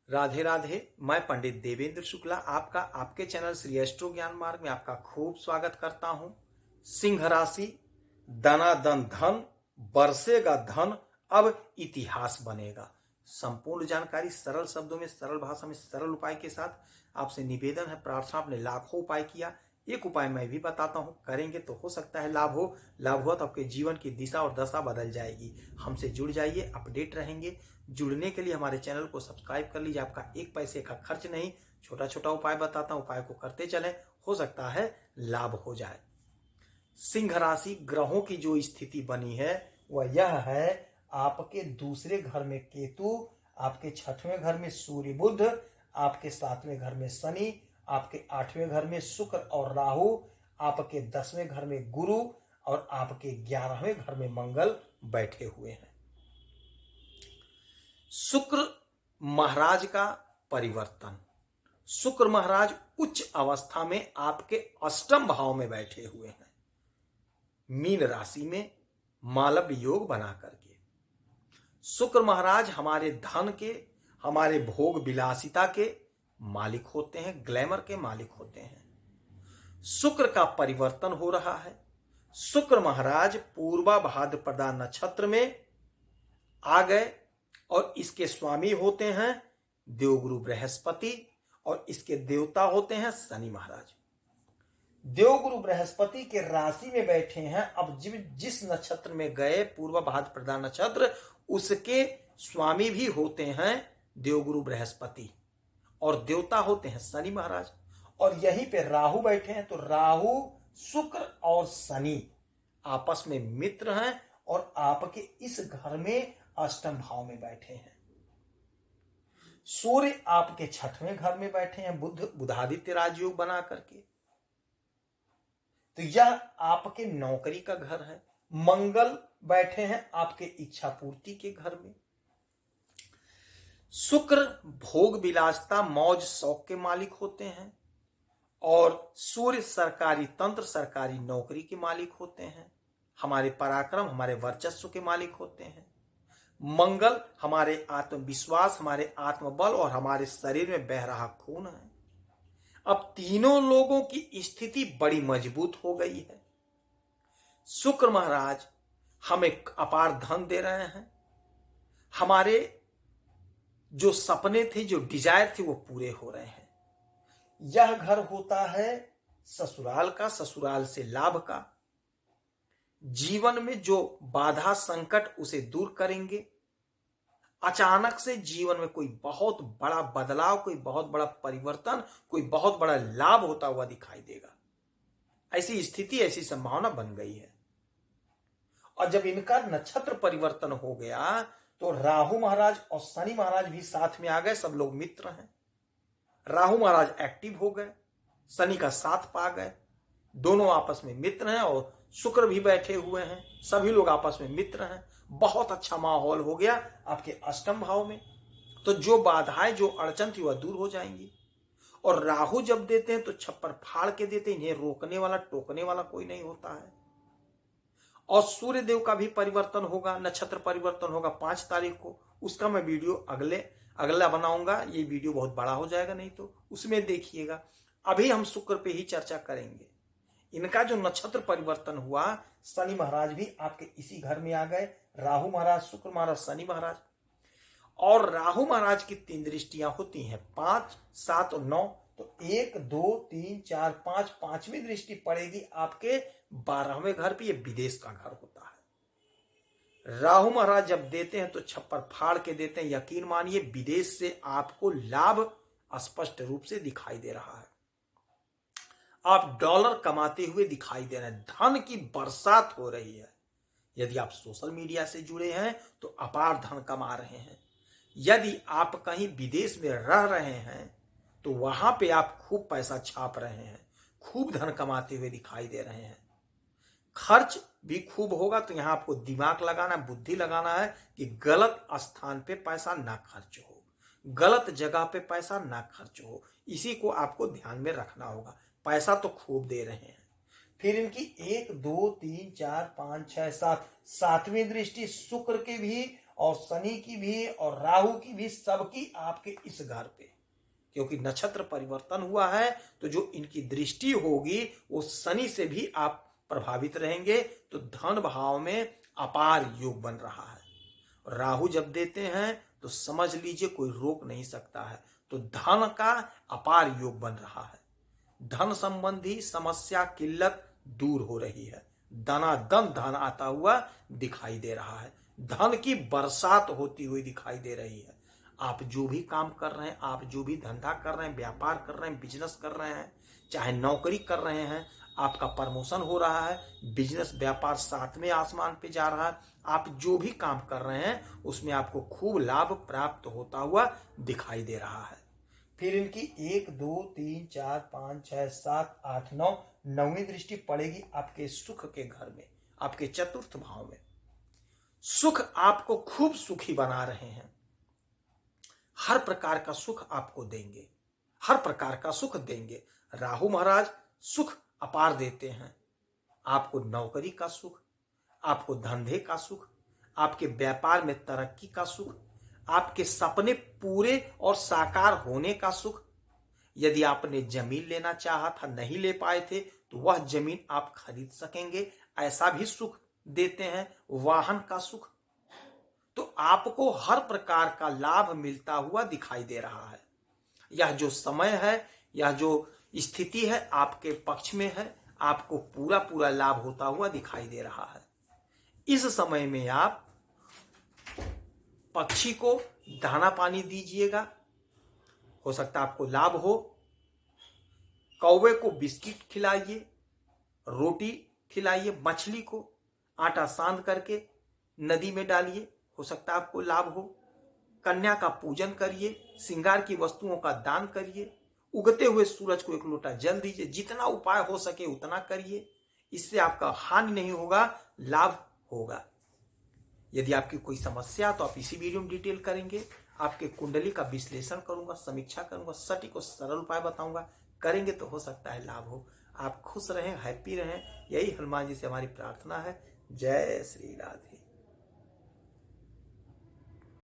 राधे राधे। मैं पंडित देवेंद्र शुक्ला आपका आपके चैनल श्री एस्ट्रो ज्ञान मार्ग में आपका खूब स्वागत करता हूं। सिंह राशि, दनादन धन, बरसेगा धन, अब इतिहास बनेगा। संपूर्ण जानकारी सरल शब्दों में, सरल भाषा में, सरल उपाय के साथ आपसे निवेदन है, प्रार्थना। आपने लाखों उपाय किया, एक उपाय मैं भी बताता हूं, करेंगे तो हो सकता है लाभ हो। लाभ हुआ तो आपके जीवन की दिशा और दशा बदल जाएगी। हमसे जुड़ जाइए, अपडेट रहेंगे। जुड़ने के लिए हमारे चैनल को सब्सक्राइब कर लीजिए, आपका एक पैसे का खर्च नहीं। छोटा छोटा उपाय बताता हूं, उपाय को करते चलें, हो सकता है लाभ हो जाए। सिंह राशि, ग्रहों की जो स्थिति बनी है वह यह है, आपके दूसरे घर में केतु, आपके छठवें घर में सूर्य बुध, आपके सातवें घर में शनि, आपके आठवें घर में शुक्र और राहु, आपके 10वें घर में गुरु और आपके 11वें घर में मंगल बैठे हुए हैं। शुक्र महाराज का परिवर्तन। शुक्र महाराज उच्च अवस्था में आपके अष्टम भाव में बैठे हुए हैं, मीन राशि में मालव योग बना करके। शुक्र महाराज हमारे धन के, हमारे भोग विलासिता के मालिक होते हैं, ग्लैमर के मालिक होते हैं। शुक्र का परिवर्तन हो रहा है। शुक्र महाराज पूर्वा भाद्रपदा नक्षत्र में आ गए और इसके स्वामी होते हैं देवगुरु बृहस्पति और इसके देवता होते हैं शनि महाराज। देवगुरु बृहस्पति के राशि में बैठे हैं। अब जिस नक्षत्र में गए, पूर्व भाद्रपदा नक्षत्र, उसके स्वामी भी होते हैं देवगुरु बृहस्पति और देवता होते हैं शनि महाराज। और यहीं पे राहु बैठे हैं, तो राहु, शुक्र और शनि आपस में मित्र हैं और आपके इस घर में अष्टम भाव में बैठे हैं। सूर्य आपके छठवें घर में बैठे हैं, बुधादित्य राजयोग बना करके, तो यह आपके नौकरी का घर है। मंगल बैठे हैं आपके इच्छा पूर्ति के घर में। शुक्र भोग विलासता, मौज शौक के मालिक होते हैं और सूर्य सरकारी तंत्र, सरकारी नौकरी के मालिक होते हैं। हमारे पराक्रम, हमारे वर्चस्व के मालिक होते हैं। मंगल हमारे आत्मविश्वास, हमारे आत्मबल और हमारे शरीर में बह रहा खून है। अब तीनों लोगों की स्थिति बड़ी मजबूत हो गई है। शुक्र महाराज हमें अपार धन दे रहे हैं। हमारे जो सपने थे, जो डिजायर थे, वो पूरे हो रहे हैं। यह घर होता है ससुराल का, ससुराल से लाभ का। जीवन में जो बाधा संकट उसे दूर करेंगे। अचानक से जीवन में कोई बहुत बड़ा बदलाव, कोई बहुत बड़ा परिवर्तन, कोई बहुत बड़ा लाभ होता हुआ दिखाई देगा। ऐसी स्थिति, ऐसी संभावना बन गई है। और जब इनका नक्षत्र परिवर्तन हो गया तो राहु महाराज और शनि महाराज भी साथ में आ गए। सब लोग मित्र हैं। राहु महाराज एक्टिव हो गए, शनि का साथ पा गए, दोनों आपस में मित्र हैं। और शुक्र भी बैठे हुए हैं, सभी लोग आपस में मित्र हैं। बहुत अच्छा माहौल हो गया आपके अष्टम भाव में। तो जो बाधाएं, जो अड़चन थी, वह दूर हो जाएंगी। और राहु जब देते हैं तो छप्पर फाड़ के देते हैं। इन्हें रोकने वाला, टोकने वाला कोई नहीं होता है। और सूर्य देव का भी परिवर्तन होगा, नक्षत्र परिवर्तन होगा 5 तारीख को। उसका मैं वीडियो अगला बनाऊंगा। ये वीडियो बहुत बड़ा हो जाएगा, नहीं तो उसमें देखिएगा। अभी हम शुक्र पे ही चर्चा करेंगे। इनका जो नक्षत्र परिवर्तन हुआ, शनि महाराज भी आपके इसी घर में आ गए। राहु महाराज, शुक्र महाराज, शनि महाराज। और राहु महाराज की 3 दृष्टियां होती हैं, 5, 7 और 9। तो 1, 2, 3, 4, 5, 5वीं दृष्टि पड़ेगी आपके 12वें घर पे। ये विदेश का घर होता है। राहु महाराज जब देते हैं तो छप्पर फाड़ के देते हैं। यकीन मानिए, विदेश से आपको लाभ स्पष्ट रूप से दिखाई दे रहा है। आप डॉलर कमाते हुए दिखाई दे रहे हैं, धन की बरसात हो रही है। यदि आप सोशल मीडिया से जुड़े हैं तो अपार धन कमा रहे हैं। यदि आप कहीं विदेश में रह रहे हैं तो वहां पे आप खूब पैसा छाप रहे हैं, खूब धन कमाते हुए दिखाई दे रहे हैं। खर्च भी खूब होगा। तो यहां आपको दिमाग लगाना, बुद्धि लगाना है कि गलत स्थान पे पैसा ना खर्च हो, गलत जगह पे पैसा ना खर्च हो। इसी को आपको ध्यान में रखना होगा। पैसा तो खूब दे रहे हैं। फिर इनकी 1, 2, 3, 4, 5, 6, 7, 7वीं दृष्टि शुक्र की भी और शनि की भी और राहु की भी, सबकी आपके इस घर पे, क्योंकि नक्षत्र परिवर्तन हुआ है तो जो इनकी दृष्टि होगी वो शनि से भी आप प्रभावित रहेंगे। तो धन भाव में अपार योग बन रहा है। राहु जब देते हैं तो समझ लीजिए कोई रोक नहीं सकता है। तो धन का अपार योग बन रहा है। धन संबंधी समस्या किल्लत दूर हो रही है। दनादन धन आता हुआ दिखाई दे रहा है। धन की बरसात होती हुई दिखाई दे रही है। आप जो भी काम कर रहे हैं, आप जो भी धंधा कर रहे हैं, व्यापार कर रहे हैं, बिजनेस कर रहे हैं, चाहे नौकरी कर रहे हैं, आपका प्रमोशन हो रहा है, बिजनेस व्यापार सातवें आसमान पे जा रहा है। आप जो भी काम कर रहे हैं उसमें आपको खूब लाभ प्राप्त होता हुआ दिखाई दे रहा है। फिर इनकी 1 2 3 4 5 6 7 8 9 नौवीं दृष्टि पड़ेगी आपके सुख के घर में, आपके चतुर्थ भाव में। सुख आपको खूब सुखी बना रहे हैं। हर प्रकार का सुख आपको देंगे, हर प्रकार का सुख देंगे। राहु महाराज सुख अपार देते हैं। आपको नौकरी का सुख, आपको धंधे का सुख, आपके व्यापार में तरक्की का सुख, आपके सपने पूरे और साकार होने का सुख। यदि आपने जमीन लेना चाहा था, नहीं ले पाए थे, तो वह जमीन आप खरीद सकेंगे, ऐसा भी सुख देते हैं। वाहन का सुख। तो आपको हर प्रकार का लाभ मिलता हुआ दिखाई दे रहा है। यह जो समय है, यह जो स्थिति है आपके पक्ष में है। आपको पूरा पूरा लाभ होता हुआ दिखाई दे रहा है। इस समय में आप पक्षी को दाना पानी दीजिएगा, हो सकता है आपको लाभ हो। कौवे को बिस्किट खिलाइए, रोटी खिलाइए, मछली को आटा सानद करके नदी में डालिए, हो सकता है आपको लाभ हो। कन्या का पूजन करिए, श्रृंगार की वस्तुओं का दान करिए, उगते हुए सूरज को 1 लोटा जल दीजिए। जितना उपाय हो सके उतना करिए। इससे आपका हानि नहीं होगा, लाभ होगा। यदि आपकी कोई समस्या तो आप इसी वीडियो में डिटेल करेंगे। आपके कुंडली का विश्लेषण करूंगा, समीक्षा करूंगा, सटीक और सरल उपाय बताऊंगा। करेंगे तो हो सकता है लाभ हो। आप खुश रहें, हैप्पी रहें, यही हनुमान जी से हमारी प्रार्थना है। जय श्री राधे।